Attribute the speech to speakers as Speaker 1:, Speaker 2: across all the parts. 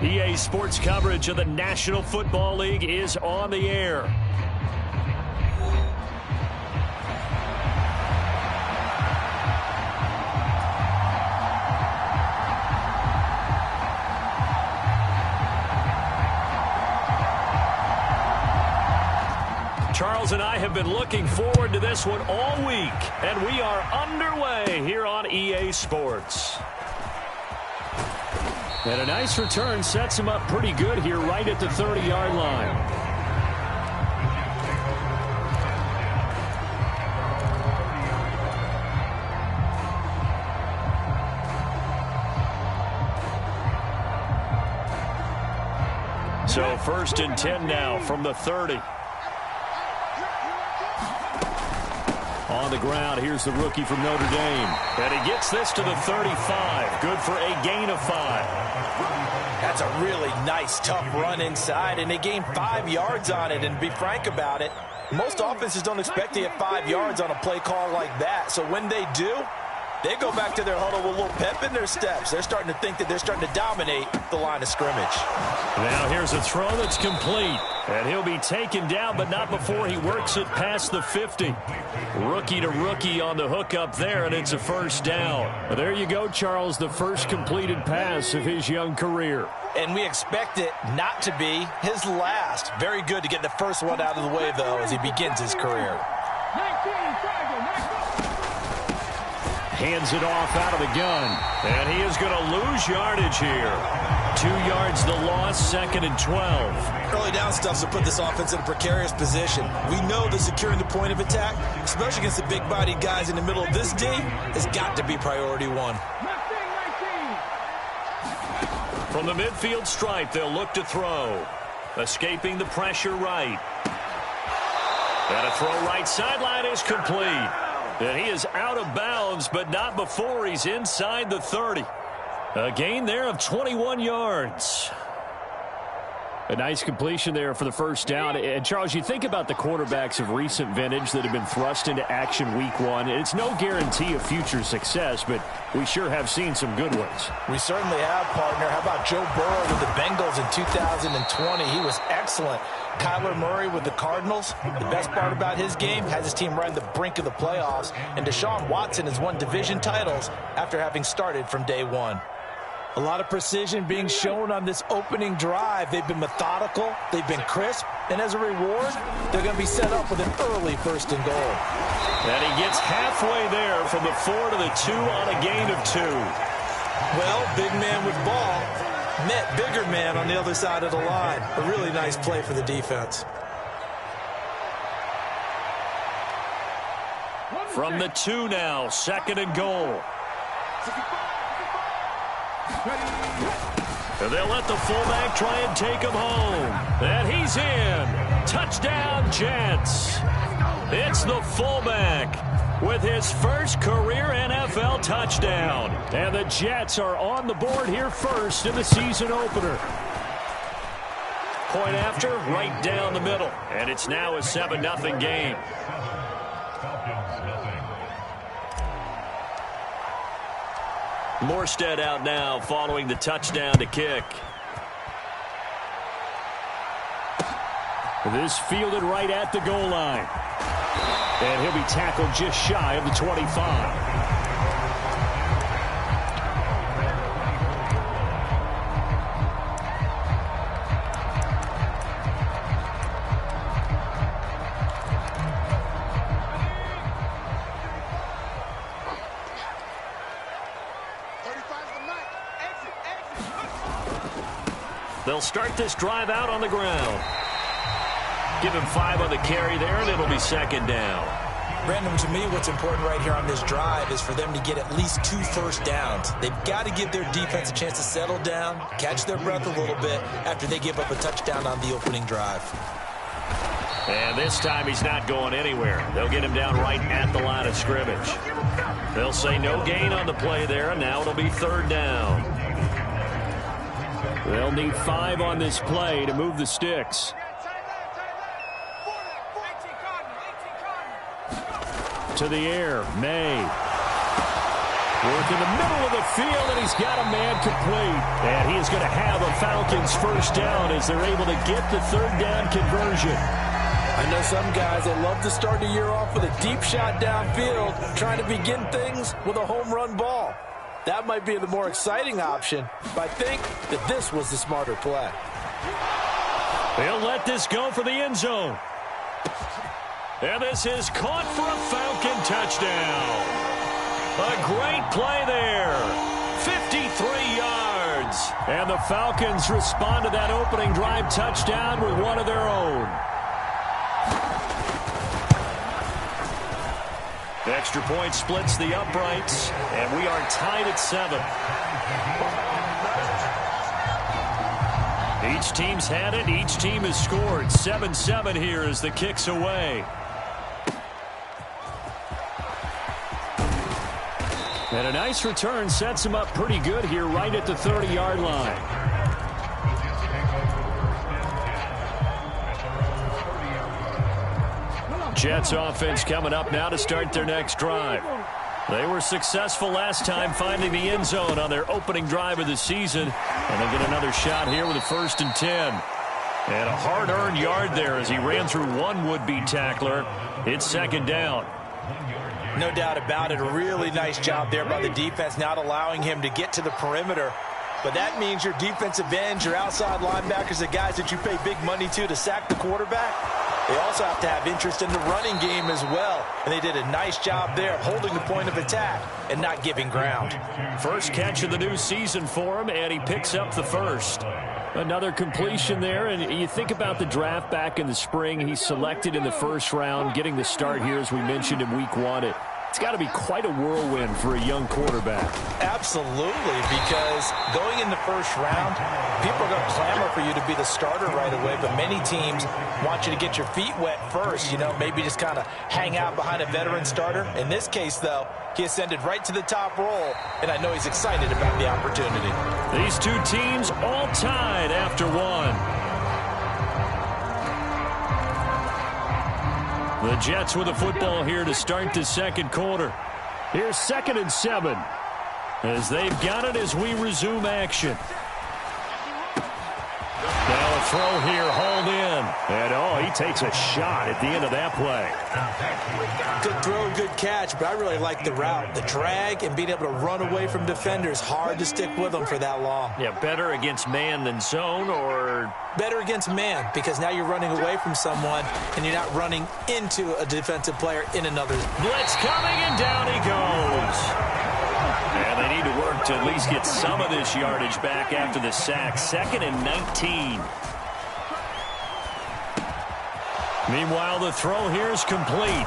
Speaker 1: EA Sports coverage of the National Football League is on the air. Charles and I have been looking forward to this one all week, and we are underway here on EA Sports. And a nice return sets him up pretty good here right at the 30-yard line. So 1st and 10 now from the 30. On the ground, here's the rookie from Notre Dame. And he gets this to the 35. Good for a gain of 5.
Speaker 2: That's a really nice, tough run inside, and they gained 5 yards on it. And to be frank about it, most offenses don't expect to get 5 yards on a play call like that. So when they do, they go back to their huddle with a little pep in their steps. They're starting to think that they're starting to dominate the line of scrimmage.
Speaker 1: Now here's a throw that's complete. And he'll be taken down, but not before he works it past the 50. Rookie to rookie on the hook up there, and it's a first down. Well, there you go, Charles, the first completed pass of his young career.
Speaker 2: And we expect it not to be his last. Very good to get the first one out of the way, though, as he begins his career.
Speaker 1: Hands it off out of the gun. And he is going to lose yardage here. 2 yards the loss, 2nd and 12.
Speaker 2: Early down stuff to put this offense in a precarious position. We know that securing the point of attack, especially against the big-bodied guys in the middle of this D, has got to be priority one.
Speaker 1: From the midfield stripe, they'll look to throw. Escaping the pressure right. And a throw right sideline is complete. And he is out of bounds, but not before he's inside the 30. A gain there of 21 yards. A nice completion there for the first down. And, Charles, you think about the quarterbacks of recent vintage that have been thrust into action week 1. It's no guarantee of future success, but we sure have seen some good ones.
Speaker 2: We certainly have, partner. How about Joe Burrow with the Bengals in 2020? He was excellent. Kyler Murray with the Cardinals. The best part about his game, has his team right on the brink of the playoffs. And Deshaun Watson has won division titles after having started from day 1. A lot of precision being shown on this opening drive. They've been methodical, they've been crisp, and as a reward, they're going to be set up with an early 1st and goal.
Speaker 1: And he gets halfway there from the 4 to the 2 on a gain of 2.
Speaker 2: Well, big man with ball met bigger man on the other side of the line. A really nice play for the defense.
Speaker 1: From the 2 now, 2nd and goal. And they'll let the fullback try and take him home. And he's in. Touchdown, Jets. It's the fullback with his first career NFL touchdown. And the Jets are on the board here first in the season opener. Point after, right down the middle. And it's now a 7-0 game. Morstead out now following the touchdown to kick. This fielded right at the goal line. And he'll be tackled just shy of the 25. They'll start this drive out on the ground. Give him 5 on the carry there, and it'll be 2nd down.
Speaker 2: Brandon, to me, what's important right here on this drive is for them to get at least 2 first downs. They've got to give their defense a chance to settle down, catch their breath a little bit after they give up a touchdown on the opening drive.
Speaker 1: And this time he's not going anywhere. They'll get him down right at the line of scrimmage. They'll say no gain on the play there, and now it'll be 3rd down. They'll need 5 on this play to move the sticks. To the air, May. Work in the middle of the field, and he's got a man complete. And he is going to have a Falcons first down as they're able to get the third down conversion.
Speaker 2: I know some guys, they love to start the year off with a deep shot downfield, trying to begin things with a home run ball. That might be the more exciting option, but I think that this was the smarter play.
Speaker 1: They'll let this go for the end zone. And this is caught for a Falcon touchdown. A great play there. 53 yards. And the Falcons respond to that opening drive touchdown with one of their own. The extra point splits the uprights, and we are tied at 7. Each team's had it. Each team has scored. 7-7 here as the kick's away. And a nice return sets him up pretty good here right at the 30-yard line. Jets offense coming up now to start their next drive. They were successful last time finding the end zone on their opening drive of the season. And they get another shot here with a 1st and 10. And a hard-earned yard there as he ran through one would-be tackler. It's 2nd down.
Speaker 2: No doubt about it. A really nice job there by the defense, not allowing him to get to the perimeter. But that means your defensive ends, your outside linebackers, the guys that you pay big money to sack the quarterback, they also have to have interest in the running game as well. And they did a nice job there of holding the point of attack and not giving ground.
Speaker 1: First catch of the new season for him, and he picks up the first. Another completion there, and you think about the draft back in the spring. He's selected in the first round, getting the start here, as we mentioned, in week 1. It's got to be quite a whirlwind for a young quarterback.
Speaker 2: Absolutely, because going in the first round, people are going to clamor for you to be the starter right away, but many teams want you to get your feet wet first, maybe just kind of hang out behind a veteran starter. In this case, though, he ascended right to the top roll, and I know he's excited about the opportunity.
Speaker 1: These two teams all tied after 1. The Jets with the football here to start the second quarter. Here's 2nd and 7 as they've got it as we resume action. Now a throw here, hauled in. And, he takes a shot at the end of that play.
Speaker 2: Good throw, good catch, but I really like the route. The drag and being able to run away from defenders, hard to stick with them for that long.
Speaker 1: Yeah, better against man than zone, or?
Speaker 2: Better against man, because now you're running away from someone and you're not running into a defensive player in another.
Speaker 1: Blitz coming, and down he goes. And they need to work to at least get some of this yardage back after the sack. 2nd and 19. Meanwhile, the throw here is complete.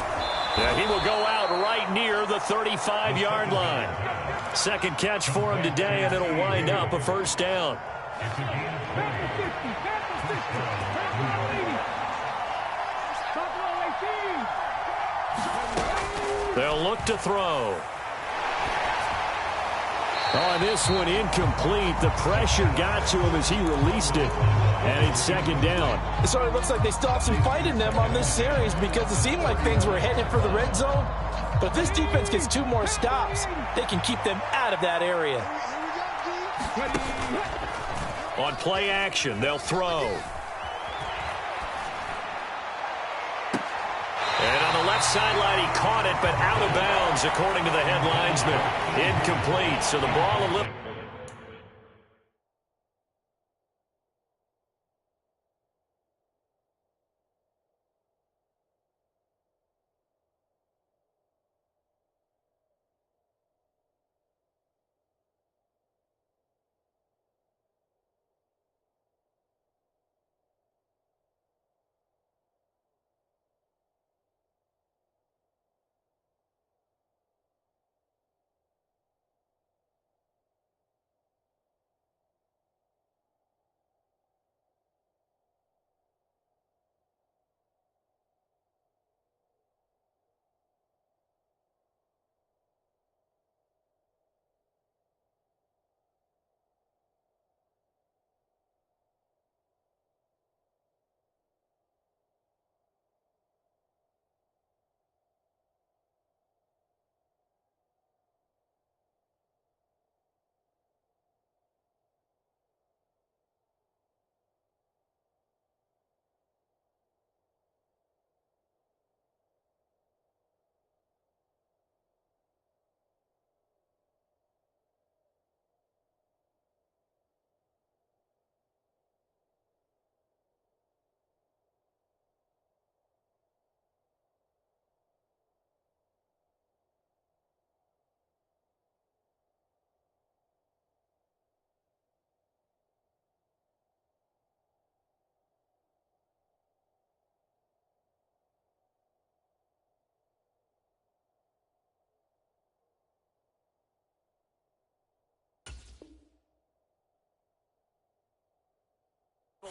Speaker 1: He will go out right near the 35-yard line. Second catch for him today, and it'll wind up a first down. They'll look to throw. On this one, incomplete. The pressure got to him as he released it. And it's 2nd down.
Speaker 2: So it looks like they still have some fight in them on this series, because it seemed like things were headed for the red zone. But if this defense gets 2 more stops, they can keep them out of that area.
Speaker 1: On play action, they'll throw. And on the left sideline, he caught it, but out of bounds, according to the head linesman. Incomplete, so the ball a little...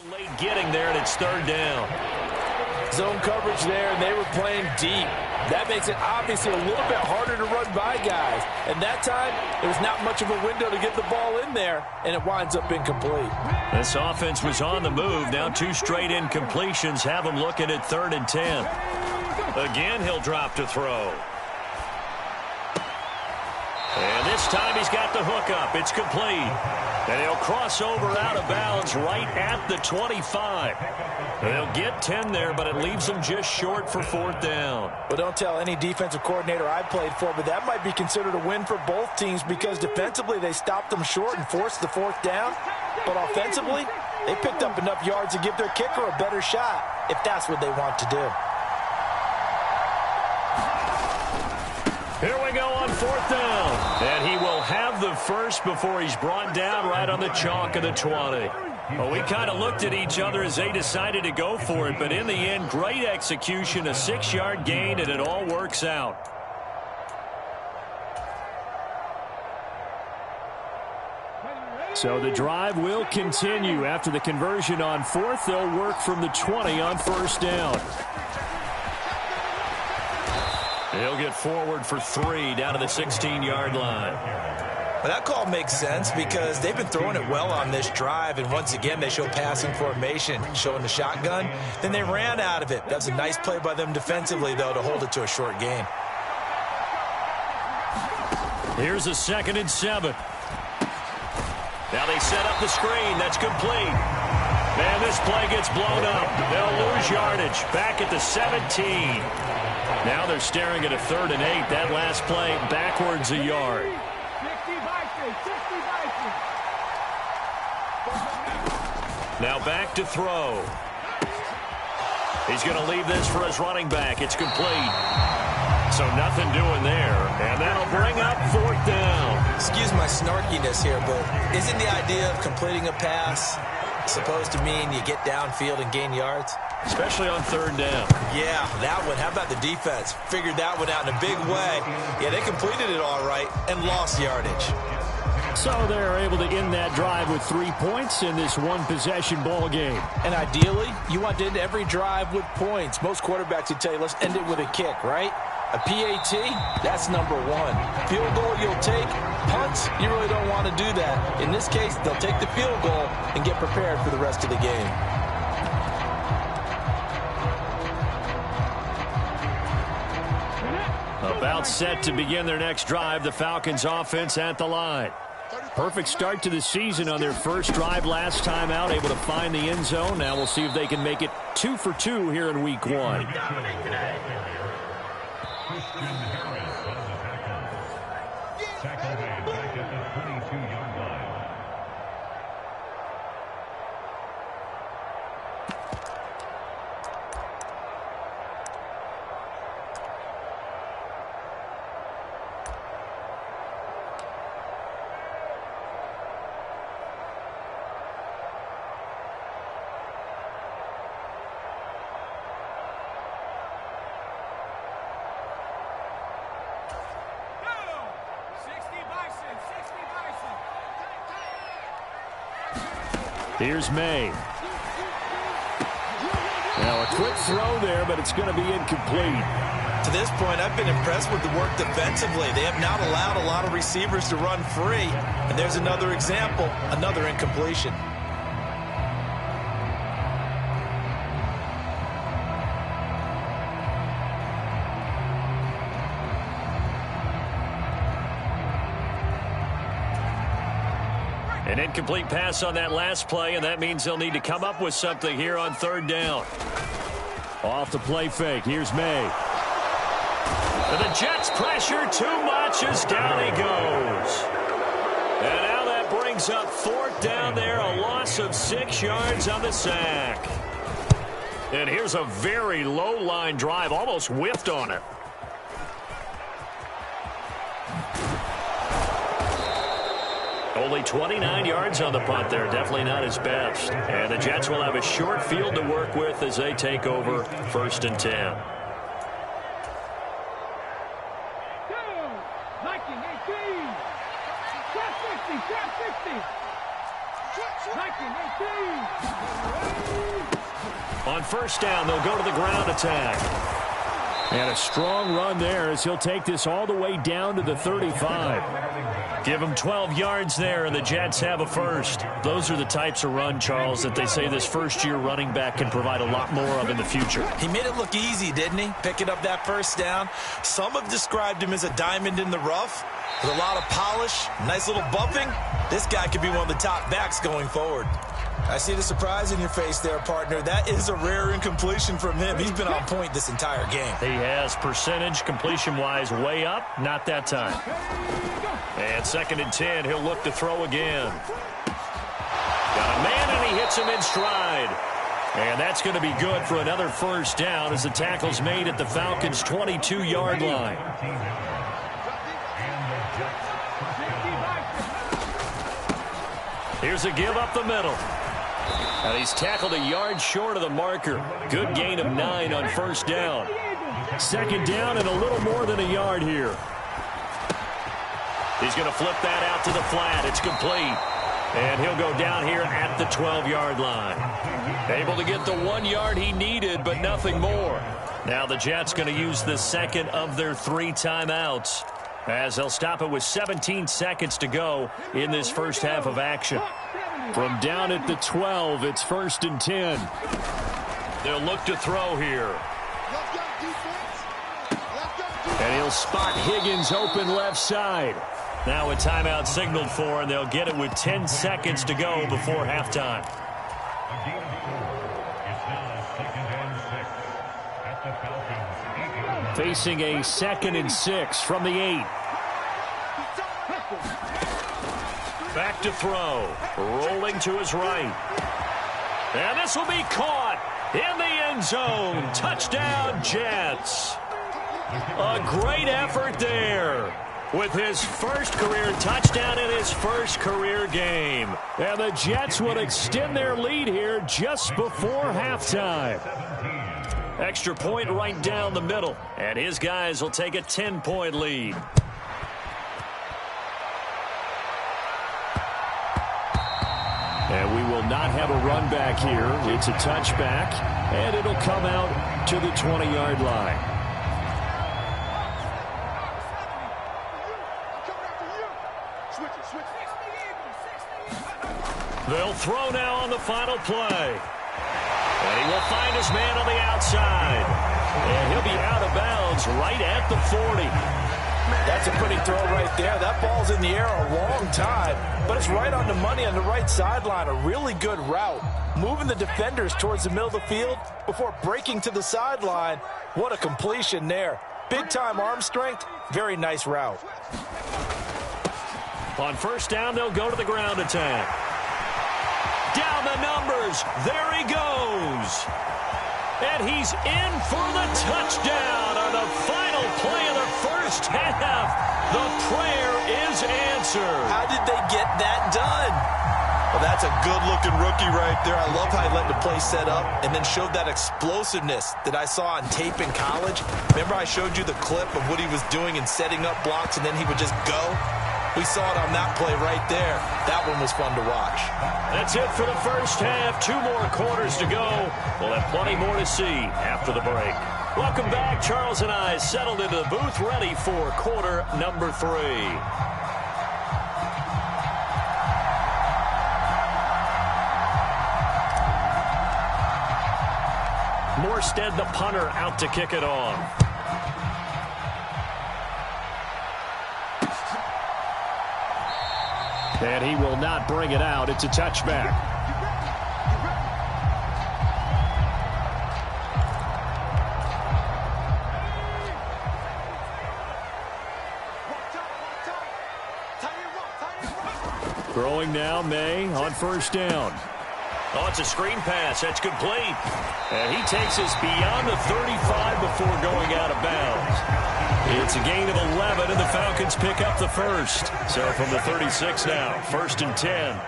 Speaker 1: Late getting there, and it's third down.
Speaker 2: Zone coverage there, and they were playing deep. That makes it obviously a little bit harder to run by guys. And that time, there's not much of a window to get the ball in there, and it winds up incomplete.
Speaker 1: This offense was on the move. Now 2 straight incompletions have them looking at 3rd and 10. Again, he'll drop to throw. And this time he's got the hook up. It's complete. And he'll cross over out of bounds right at the 25. They'll get 10 there, but it leaves them just short for 4th down.
Speaker 2: Well, don't tell any defensive coordinator I played for, but that might be considered a win for both teams because defensively they stopped them short and forced the 4th down. But offensively, they picked up enough yards to give their kicker a better shot if that's what they want to do.
Speaker 1: Here we go on 4th down. And he will have the first before he's brought down right on the chalk of the 20. Well, we kind of looked at each other as they decided to go for it, but in the end, great execution, a 6-yard gain, and it all works out. So the drive will continue. After the conversion on 4th, they'll work from the 20 on 1st down. He'll get forward for 3 down to the 16-yard line.
Speaker 2: Well, that call makes sense because they've been throwing it well on this drive, and once again they show passing formation, showing the shotgun. Then they ran out of it. That's a nice play by them defensively, though, to hold it to a short gain.
Speaker 1: Here's a 2nd and 7. Now they set up the screen. That's complete. And this play gets blown up. They'll lose yardage. Back at the 17. Now they're staring at a 3rd and 8. That last play backwards a yard. Now back to throw. He's going to leave this for his running back. It's complete. So nothing doing there. And that'll bring up 4th down.
Speaker 2: Excuse my snarkiness here, but isn't the idea of completing a pass supposed to mean you get downfield and gain yards?
Speaker 1: Especially on 3rd down.
Speaker 2: Yeah, that one. How about the defense? Figured that one out in a big way. Yeah, they completed it all right and lost yardage.
Speaker 1: So they're able to end that drive with 3 points in this one-possession ball game.
Speaker 2: And ideally, you want to end every drive with points. Most quarterbacks would tell you, let's end it with a kick, right? A PAT, that's number 1. Field goal you'll take. Punts, you really don't want to do that. In this case, they'll take the field goal and get prepared for the rest of the game.
Speaker 1: About set to begin their next drive, the Falcons offense at the line. Perfect start to the season on their first drive last time out, able to find the end zone. Now we'll see if they can make it 2 for 2 here in week 1. Here's May. Now a quick throw there, but it's going to be incomplete.
Speaker 2: To this point, I've been impressed with the work defensively. They have not allowed a lot of receivers to run free. And there's another example, another incompletion.
Speaker 1: An incomplete pass on that last play, and that means they'll need to come up with something here on 3rd down. Off the play fake. Here's May. And the Jets pressure too much as down he goes. And now that brings up 4th down there, a loss of 6 yards on the sack. And here's a very low line drive, almost whiffed on it. Only 29 yards on the punt there. Definitely not his best. And the Jets will have a short field to work with as they take over 1st and 10. On first down, they'll go to the ground attack. And a strong run there as he'll take this all the way down to the 35. Give him 12 yards there, and the Jets have a first. Those are the types of run, Charles, that they say this first-year running back can provide a lot more of in the future.
Speaker 2: He made it look easy, didn't he? Picking up that first down. Some have described him as a diamond in the rough with a lot of polish, nice little bumping. This guy could be one of the top backs going forward. I see the surprise in your face there, partner. That is a rare incompletion from him. He's been on point this entire game.
Speaker 1: He has percentage completion-wise way up. Not that time. And 2nd and 10, he'll look to throw again. Got a man, and he hits him in stride. And that's going to be good for another first down as the tackle's made at the Falcons' 22-yard line. Here's a give up the middle. And he's tackled a yard short of the marker. Good gain of 9 on first down. 2nd down and a little more than a yard here. He's going to flip that out to the flat. It's complete. And he'll go down here at the 12-yard line. Able to get the 1 yard he needed, but nothing more. Now the Jets going to use the second of their 3 timeouts, as they'll stop it with 17 seconds to go in this first half of action. From down at the 12, it's 1st and 10. They'll look to throw here. And he'll spot Higgins open left side. Now a timeout signaled for, and they'll get it with 10 seconds to go before halftime. Facing a 2nd and 6 from the 8. Back to throw. Rolling to his right. And this will be caught in the end zone. Touchdown, Jets. A great effort there with his first career touchdown in his first career game. And the Jets will extend their lead here just before halftime. Extra point right down the middle. And his guys will take a 10-point lead. And we will not have a run back here. It's a touchback, and it'll come out to the 20-yard line. They'll throw now on the final play. And he will find his man on the outside. And he'll be out of bounds right at the 40.
Speaker 2: That's a pretty throw right there. That ball's in the air a long time, but it's right on the money on the right sideline. A really good route. Moving the defenders towards the middle of the field before breaking to the sideline. What a completion there. Big-time arm strength. Very nice route.
Speaker 1: On first down, they'll go to the ground attack. Down the numbers. There he goes. And he's in for the touchdown on the final play of the first half. The prayer is answered.
Speaker 2: How did they get that done? Well, that's a good-looking rookie right there. I love how he let the play set up and then showed that explosiveness that I saw on tape in college. Remember I showed you the clip of what he was doing and setting up blocks, and then he would just go? We saw it on that play right there. That one was fun to watch.
Speaker 1: That's it for the first half. 2 more quarters to go. We'll have plenty more to see after the break. Welcome back. Charles and I settled into the booth, ready for quarter number 3. Morstead, the punter, out to kick it off. And he will not bring it out. It's a touchback. Throwing now, May on first down. Oh, it's a screen pass. That's complete. And he takes us beyond the 35 before going out of bounds. It's a gain of 11, and the Falcons pick up the first. So from the 36 now, 1st and 10.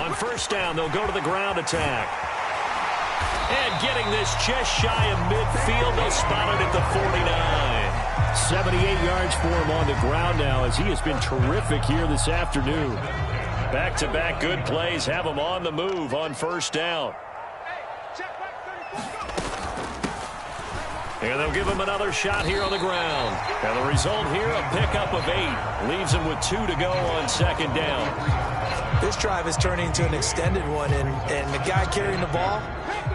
Speaker 1: On first down, they'll go to the ground attack. And getting this just shy of midfield, they'll spot it at the 49. 78 yards for him on the ground now, as he has been terrific here this afternoon. Back-to-back good plays have him on the move on first down. And they'll give him another shot here on the ground. And the result here, a pickup of 8. Leaves him with 2 to go on second down.
Speaker 2: This drive is turning into an extended one, and the guy carrying the ball,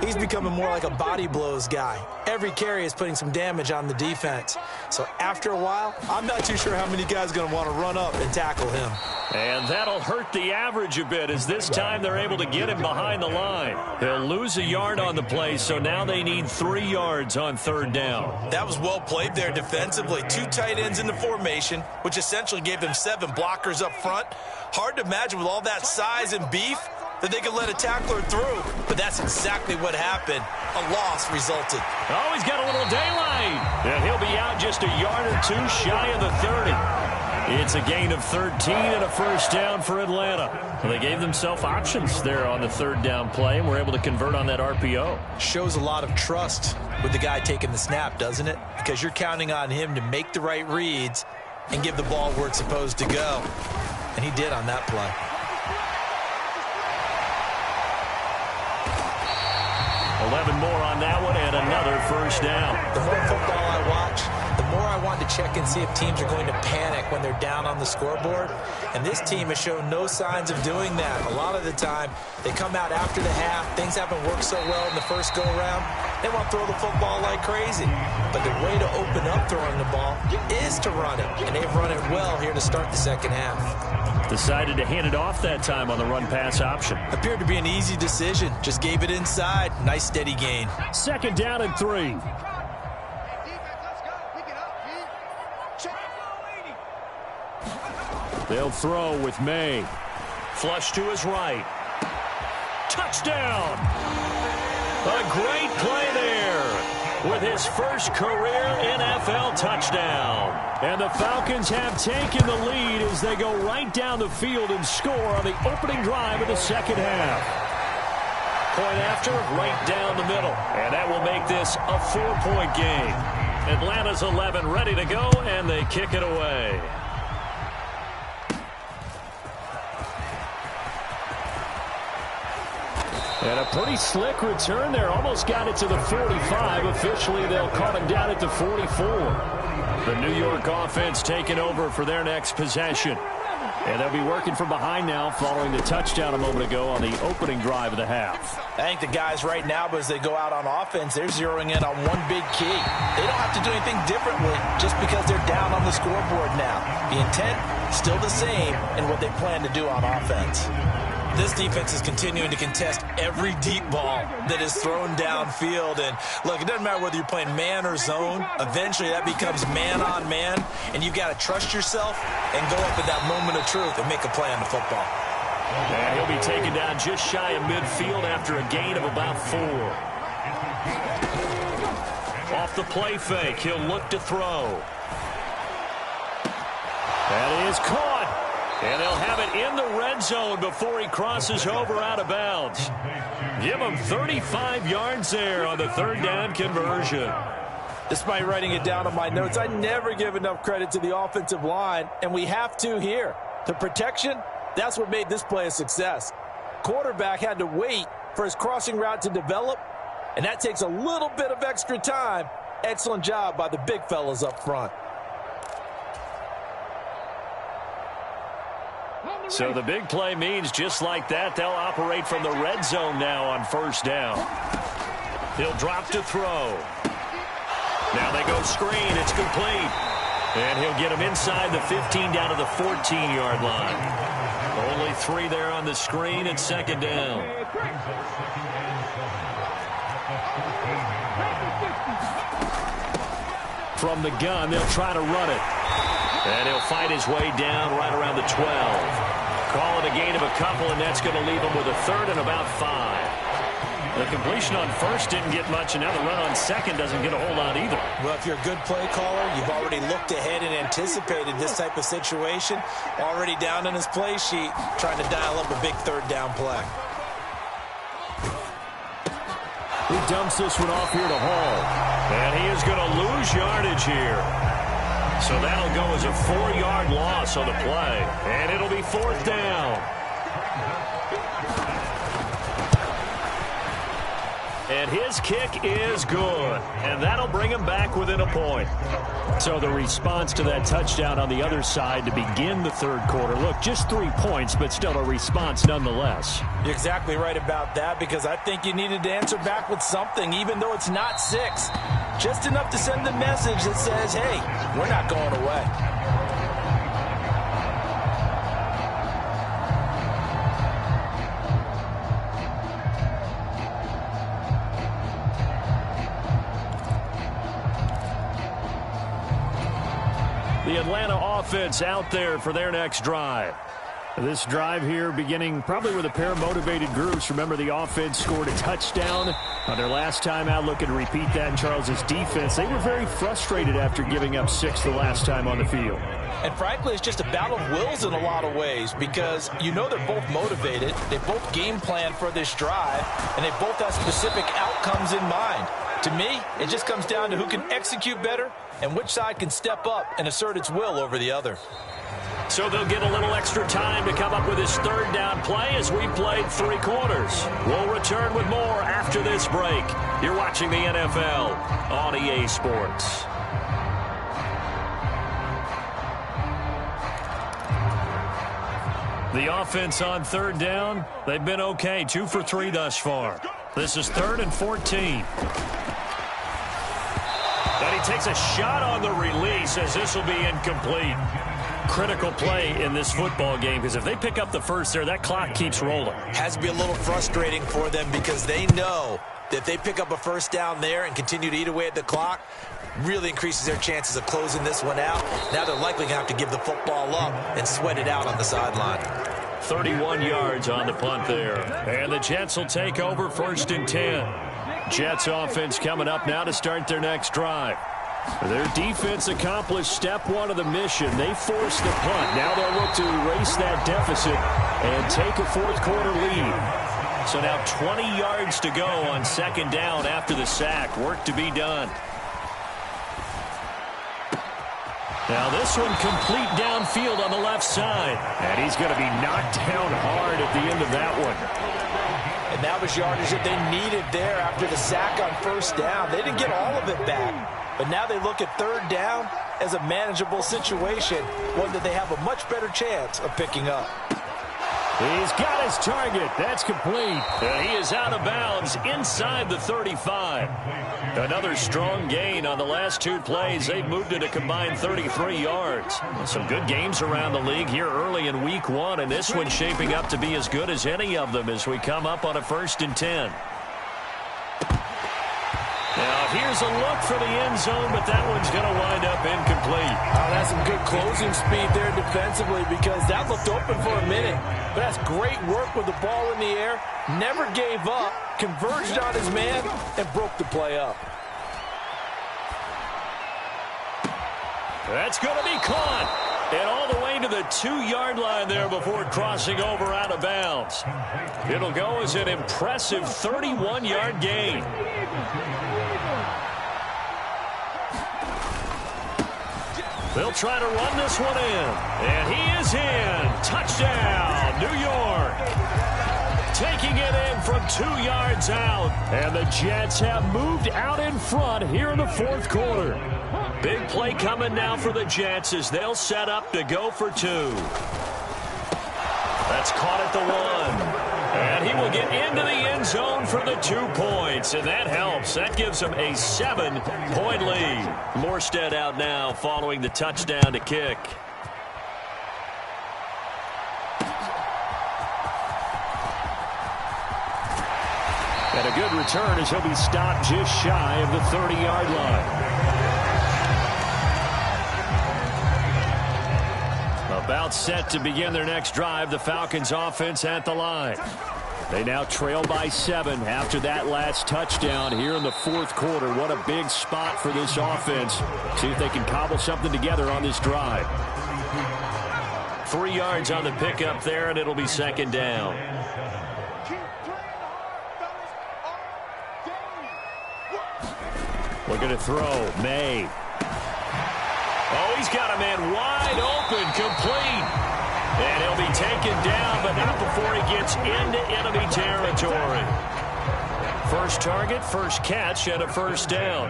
Speaker 2: he's becoming more like a body blows guy. Every carry is putting some damage on the defense. So after a while, I'm not too sure how many guys are going to want to run up and tackle him.
Speaker 1: And that'll hurt the average a bit, as this time they're able to get him behind the line. They'll lose a yard on the play, so now they need 3 yards on third down.
Speaker 2: That was well played there defensively. 2 tight ends in the formation, which essentially gave them 7 blockers up front. Hard to imagine with all that size and beef that they could let a tackler through, but that's exactly what happened. A loss resulted.
Speaker 1: Oh, he's got a little daylight. And he'll be out just a yard or 2 shy of the 30. It's a gain of 13 and a first down for Atlanta. Well, they gave themselves options there on the third down play and were able to convert on that RPO.
Speaker 2: Shows a lot of trust with the guy taking the snap, doesn't it? Because you're counting on him to make the right reads and give the ball where it's supposed to go. And he did on that play.
Speaker 1: More on that one, and another first down.
Speaker 2: The more football I watch, the more I want to check and see if teams are going to panic when they're down on the scoreboard. And this team has shown no signs of doing that. A lot of the time, they come out after the half. Things haven't worked so well in the first go-around. They want to throw the football like crazy. But the way to open up throwing the ball is to run it. And they've run it well here to start the second half.
Speaker 1: Decided to hand it off that time on the run-pass option.
Speaker 2: Appeared to be an easy decision. Just gave it inside. Nice steady gain.
Speaker 1: Second down and 3. They'll throw with May. Flush to his right. Touchdown! A great play there with his first career NFL touchdown. And the Falcons have taken the lead as they go right down the field and score on the opening drive of the second half. Point after, right down the middle. And that will make this a 4-point game. Atlanta's 11 ready to go, and they kick it away. And a pretty slick return there. Almost got it to the 45. Officially, they'll call him down at the 44. The New York offense taking over for their next possession. And they'll be working from behind now following the touchdown a moment ago on the opening drive of the half.
Speaker 2: I think the guys right now, as they go out on offense, they're zeroing in on one big key. They don't have to do anything differently just because they're down on the scoreboard now. The intent, still the same in what they plan to do on offense. This defense is continuing to contest every deep ball that is thrown downfield. And, look, it doesn't matter whether you're playing man or zone. Eventually, that becomes man-on-man, and you've got to trust yourself and go up at that moment of truth and make a play on the football.
Speaker 1: And he'll be taken down just shy of midfield after a gain of about 4. Off the play fake, he'll look to throw. That is caught. And they'll have it in the red zone before he crosses over out of bounds. Give him 35 yards there on the third down conversion.
Speaker 2: Despite writing it down on my notes, I never give enough credit to the offensive line, and we have to here. The protection, that's what made this play a success. Quarterback had to wait for his crossing route to develop, and that takes a little bit of extra time. Excellent job by the big fellas up front.
Speaker 1: So the big play means just like that, they'll operate from the red zone now on first down. He'll drop to throw. Now they go screen. It's complete. And he'll get him inside the 15 down to the 14-yard line. Only 3 there on the screen at second down. From the gun, they'll try to run it. And he'll fight his way down right around the 12. Call it a gain of a couple, and that's going to leave him with a third and about 5. The completion on first didn't get much, and now the run on second doesn't get a whole lot either.
Speaker 2: Well, if you're a good play caller, you've already looked ahead and anticipated this type of situation. Already down in his play sheet, trying to dial up a big third down play.
Speaker 1: He dumps this one off here to Hall. And he is going to lose yardage here. So that'll go as a 4-yard loss on the play. And it'll be 4th down. And his kick is good. And that'll bring him back within a point. So the response to that touchdown on the other side to begin the third quarter. Look, just 3 points, but still a response nonetheless.
Speaker 2: You're exactly right about that, because I think you needed to answer back with something, even though it's not 6. Just enough to send the message that says, hey, we're not going away.
Speaker 1: The Atlanta offense out there for their next drive. This drive here beginning probably with a pair of motivated groups. Remember, the offense scored a touchdown on their last time out. Looking to repeat that in Charles's defense. They were very frustrated after giving up 6 the last time on the field.
Speaker 2: And frankly, it's just a battle of wills in a lot of ways, because you know they're both motivated. They both game plan for this drive, and they both have specific outcomes in mind. To me, it just comes down to who can execute better and which side can step up and assert its will over the other.
Speaker 1: So they'll get a little extra time to come up with his 3rd down play as we played 3 quarters. We'll return with more after this break. You're watching the NFL on EA Sports. The offense on 3rd down, they've been okay. 2 for 3 thus far. This is 3rd and 14. And he takes a shot on the release as this will be incomplete. Critical play in this football game, because if they pick up the first there, that clock keeps rolling.
Speaker 2: Has to be a little frustrating for them, because they know that if they pick up a first down there and continue to eat away at the clock, really increases their chances of closing this one out. Now they're likely going to have to give the football up and sweat it out on the sideline.
Speaker 1: 31 yards on the punt there. And the Jets will take over 1st and 10. Jets offense coming up now to start their next drive. Their defense accomplished step 1 of the mission. They forced the punt. Now they'll look to erase that deficit and take a 4th quarter lead. So now 20 yards to go on 2nd down after the sack. Work to be done. Now this one complete downfield on the left side. And he's going to be knocked down hard at the end of that one.
Speaker 2: And that was yardage that they needed there after the sack on 1st down. They didn't get all of it back. But now they look at 3rd down as a manageable situation, one that they have a much better chance of picking up.
Speaker 1: He's got his target. That's complete. And he is out of bounds inside the 35. Another strong gain on the last 2 plays. They've moved it a combined 33 yards. Some good games around the league here early in week 1, and this one's shaping up to be as good as any of them as we come up on a 1st and 10. Now, here's a look for the end zone, but that one's going to wind up incomplete.
Speaker 2: Oh, that's some good closing speed there defensively, because that looked open for a minute. But that's great work with the ball in the air. Never gave up, converged on his man, and broke the play up.
Speaker 1: That's going to be caught. And all the way to the 2-yard line there before crossing over out of bounds. It'll go as an impressive 31-yard gain. They'll try to run this one in. And he is in. Touchdown, New York. Taking it in from 2 yards out. And the Jets have moved out in front here in the 4th quarter. Big play coming now for the Jets as they'll set up to go for 2. That's caught at the 1. And he will get into the end zone for the 2 points. And that helps. That gives him a 7-point lead. Morstead out now following the touchdown to kick. And a good return as he'll be stopped just shy of the 30-yard line. About set to begin their next drive, the Falcons offense at the line. They now trail by 7 after that last touchdown here in the 4th quarter. What a big spot for this offense. See if they can cobble something together on this drive. 3 yards on the pickup there, and it'll be 2nd down. Looking to throw. May. Oh, he's got a man wide open, complete. And he'll be taken down, but not before he gets into enemy territory. First target, first catch, and a first down.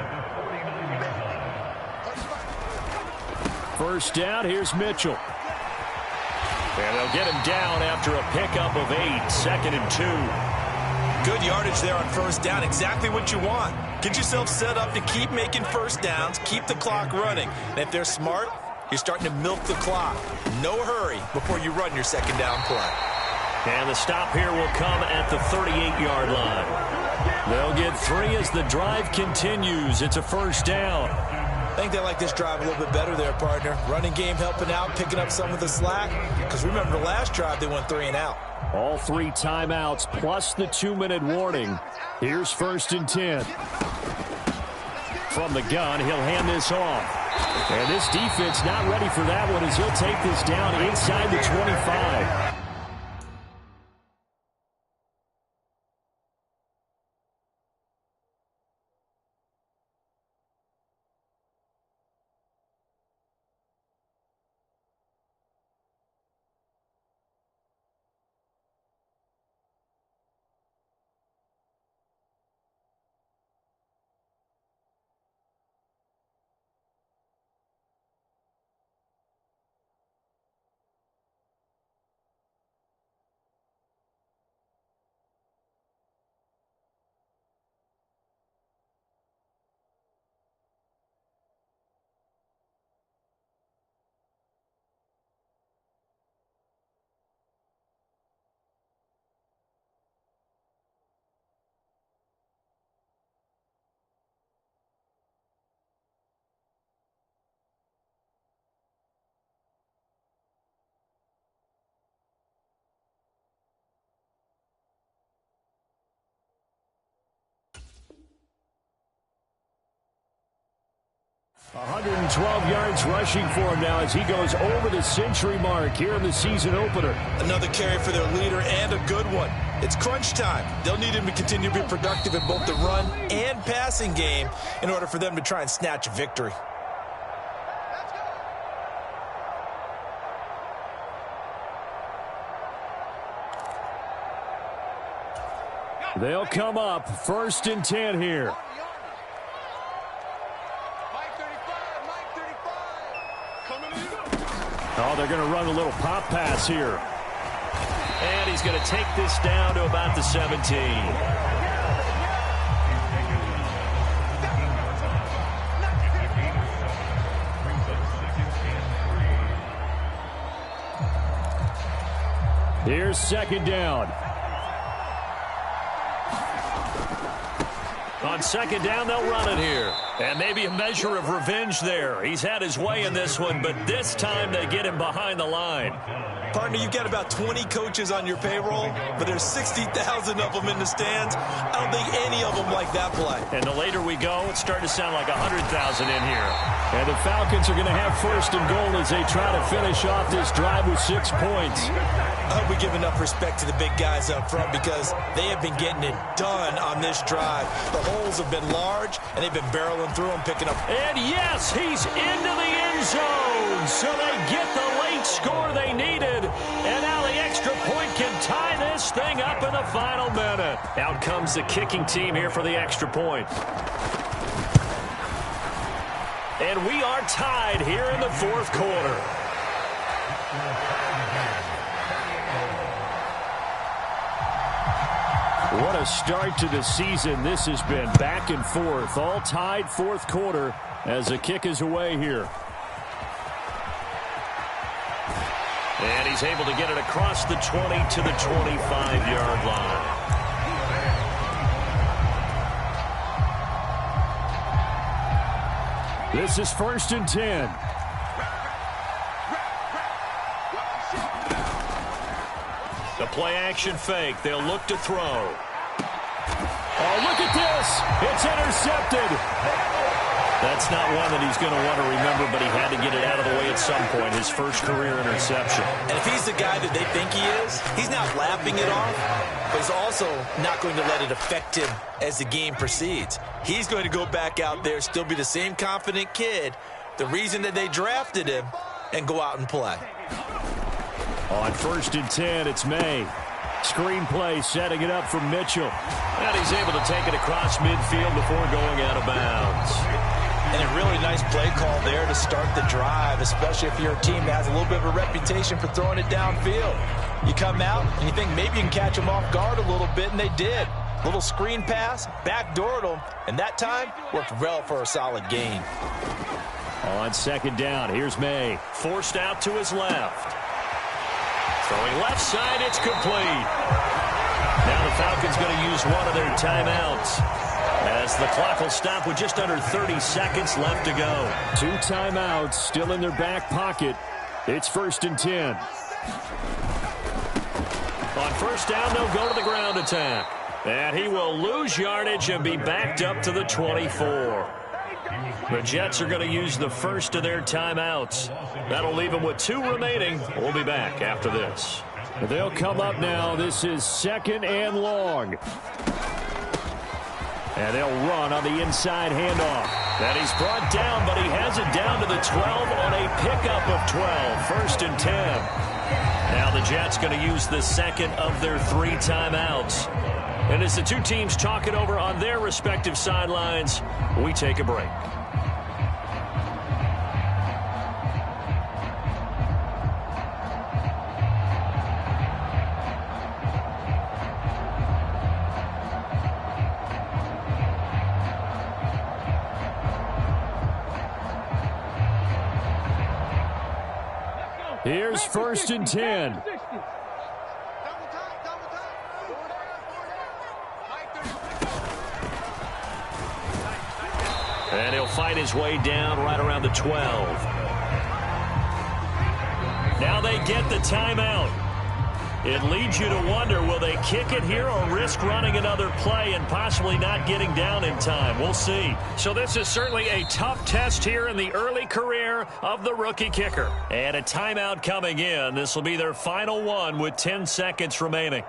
Speaker 1: First down, here's Mitchell. And they'll get him down after a pickup of 8, 2nd and 2.
Speaker 2: Good yardage there on first down, exactly what you want. Get yourself set up to keep making first downs, keep the clock running. And if they're smart, you're starting to milk the clock. No hurry before you run your second down play.
Speaker 1: And the stop here will come at the 38-yard line. They'll get 3 as the drive continues. It's a first down.
Speaker 2: I think they like this drive a little bit better there, partner. Running game helping out, picking up some of the slack. Because remember, the last drive they went 3 and out.
Speaker 1: All 3 timeouts plus the 2-minute warning. Here's 1st and 10. From the gun, he'll hand this off. And this defense not ready for that one as he'll take this down inside the 25. $112 yards rushing for him now as he goes over the century mark here in the season opener.
Speaker 2: Another carry for their leader and a good one. It's crunch time. They'll need him to continue to be productive in both the run and passing game in order for them to try and snatch a victory.
Speaker 1: They'll come up 1st and 10 here. Oh, they're going to run a little pop pass here. And he's going to take this down to about the 17. Here's 2nd down. On 2nd down, they'll run it here. And maybe a measure of revenge there. He's had his way in this one, but this time they get him behind the line.
Speaker 2: Partner, you've got about 20 coaches on your payroll, but there's 60,000 of them in the stands. I don't think any of them like that play.
Speaker 1: And the later we go, it's starting to sound like 100,000 in here. And the Falcons are going to have 1st and goal as they try to finish off this drive with 6 points.
Speaker 2: I hope we give enough respect to the big guys up front because they have been getting it done on this drive. The holes have been large, and they've been barreling through them, picking up.
Speaker 1: And yes, he's into the end zone. So they get the late score they needed. And now the extra point can tie this thing up in the final minute. Out comes the kicking team here for the extra point. And we are tied here in the 4th quarter. What a start to the season. This has been back and forth. All tied 4th quarter as the kick is away here. And he's able to get it across the 20 to the 25-yard line. This is 1st and 10. The play-action fake. They'll look to throw. Oh, look at this. It's intercepted. That's not one that he's going to want to remember, but he had to get it out of the way at some point. His first career interception.
Speaker 2: And if he's the guy that they think he is, he's not laughing it off, but he's also not going to let it affect him as the game proceeds. He's going to go back out there, still be the same confident kid, the reason that they drafted him, and go out and play.
Speaker 1: On 1st and 10, it's May. Screenplay setting it up for Mitchell. And he's able to take it across midfield before going out of bounds.
Speaker 2: And a really nice play call there to start the drive, especially if you're a team that has a little bit of a reputation for throwing it downfield. You come out and you think maybe you can catch them off guard a little bit, and they did. Little screen pass, backdoored them, and that time worked well for a solid gain.
Speaker 1: On 2nd down, here's May. Forced out to his left. Throwing left side, it's complete. Now the Falcons going to use one of their timeouts, as the clock will stop with just under 30 seconds left to go. 2 timeouts still in their back pocket. It's 1st and 10. On 1st down, they'll go to the ground attack. And he will lose yardage and be backed up to the 24. The Jets are going to use the first of their timeouts. That'll leave them with 2 remaining. We'll be back after this. They'll come up now. This is 2nd and long. And they'll run on the inside handoff. And he's brought down, but he has it down to the 12 on a pickup of 12. 1st and 10. Now the Jets going to use the second of their 3 timeouts. And as the 2 teams talk it over on their respective sidelines, we take a break. Here's 1st and 10. And he'll fight his way down right around the 12. Now they get the timeout. It leads you to wonder, will they kick it here or risk running another play and possibly not getting down in time? We'll see. So this is certainly a tough test here in the early career of the rookie kicker. And a timeout coming in. This will be their final one with 10 seconds remaining.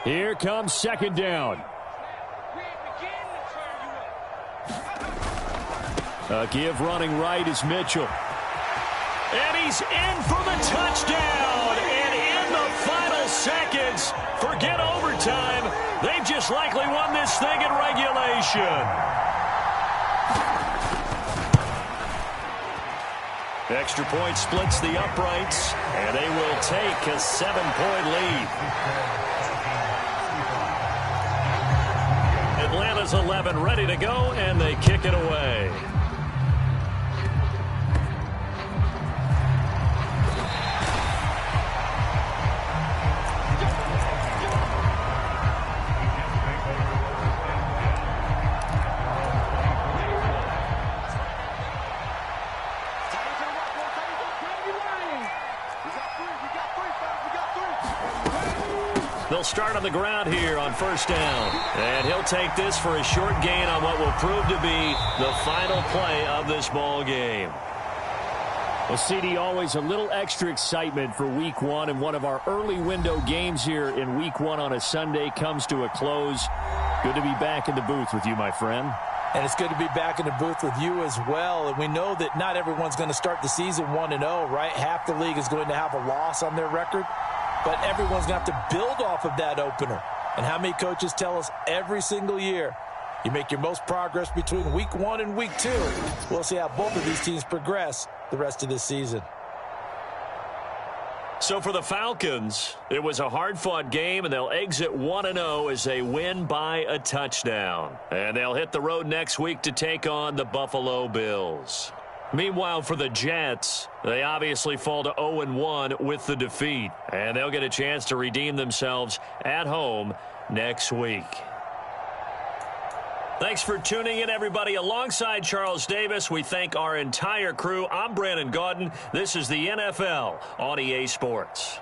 Speaker 1: Here comes 2nd down. A give running right is Mitchell. And he's in for the touchdown. And in the final seconds, forget overtime. They've just likely won this thing in regulation. Extra point splits the uprights, and they will take a 7-point lead. Atlanta's 11 ready to go, and they kick it away. They'll start on the ground here on 1st down. And he'll take this for a short gain on what will prove to be the final play of this ball game. Well, CD, always a little extra excitement for Week 1, and one of our early window games here in Week 1 on a Sunday comes to a close. Good to be back in the booth with you, my friend.
Speaker 2: And it's good to be back in the booth with you as well. And we know that not everyone's going to start the season 1-0, right? Half the league is going to have a loss on their record. But everyone's going to have to build off of that opener. And how many coaches tell us every single year, you make your most progress between Week 1 and Week 2. We'll see how both of these teams progress the rest of this season.
Speaker 1: So for the Falcons, it was a hard-fought game, and they'll exit 1-0 as they win by a touchdown. And they'll hit the road next week to take on the Buffalo Bills. Meanwhile, for the Jets, they obviously fall to 0-1 with the defeat, and they'll get a chance to redeem themselves at home next week. Thanks for tuning in, everybody. Alongside Charles Davis, we thank our entire crew. I'm Brandon Gaudin. This is the NFL on EA Sports.